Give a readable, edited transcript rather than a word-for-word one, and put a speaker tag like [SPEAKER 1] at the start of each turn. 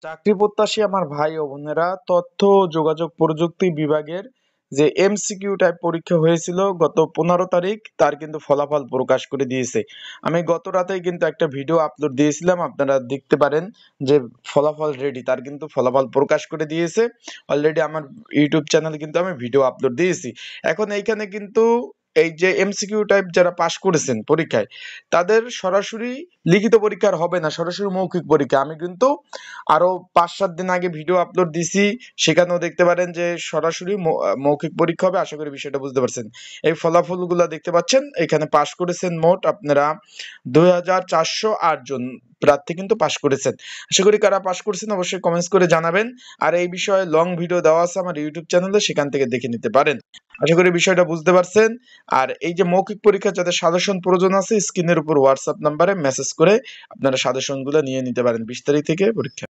[SPEAKER 1] চাকরি প্রত্যাশী আমার ভাই ও বোনেরা, তথ্য ও যোগাযোগ প্রযুক্তি বিভাগের যে এমসিকিউ টাইপ পরীক্ষা হয়েছিল গত 15 তারিখ, তার কিন্তু ফলাফল প্রকাশ করে দিয়েছে। আমি গত রাতেই কিন্তু একটা ভিডিও আপলোড দিয়েছিলাম, আপনারা দেখতে পারেন যে ফলাফল রেডি, তার কিন্তু ফলাফল প্রকাশ করে দিয়েছে অলরেডি। আমার ইউটিউব চ্যানেলে কিন্তু আমি ভিডিও আপলোড দিয়েছি। এখন এইখানে কিন্তু এই যে এমসিকিউ টাইপ যারা পাশ করেছেন পরীক্ষায়, তাদের সরাসরি লিখিত পরীক্ষার হবে না, সরাসরি মৌখিক পরীক্ষা। আমি কিন্তু আরো 5-7 দিন আগে ভিডিও আপলোড দিছি, সেখানেও দেখতে পারেন যে সরাসরি মৌখিক পরীক্ষা হবে। আশা করি বিষয়টা বুঝতে পারছেন। এই ফলাফলগুলো দেখতে পাচ্ছেন, এখানে পাশ করেছেন মোট আপনারা 2408 জন প্রার্থী কিন্তু পাশ করেছেন। আশা করি কারা পাশ করেছেন অবশ্যই কমেন্টস করে জানাবেন। আর এই বিষয়ে লং ভিডিও দেওয়া আছে আমার ইউটিউব চ্যানেলে, সেখান থেকে দেখে নিতে পারেন। আশা করি বিষয়টা বুঝতে পারছেন। আর এই যে মৌখিক পরীক্ষা যাদের সাজেশন প্রয়োজন আছে, স্ক্রিনের উপর হোয়াটসঅ্যাপ নাম্বারে মেসেজ করে আপনারা সাজেশনগুলো নিয়ে নিতে পারেন। 20 তারিখ থেকে পরীক্ষা।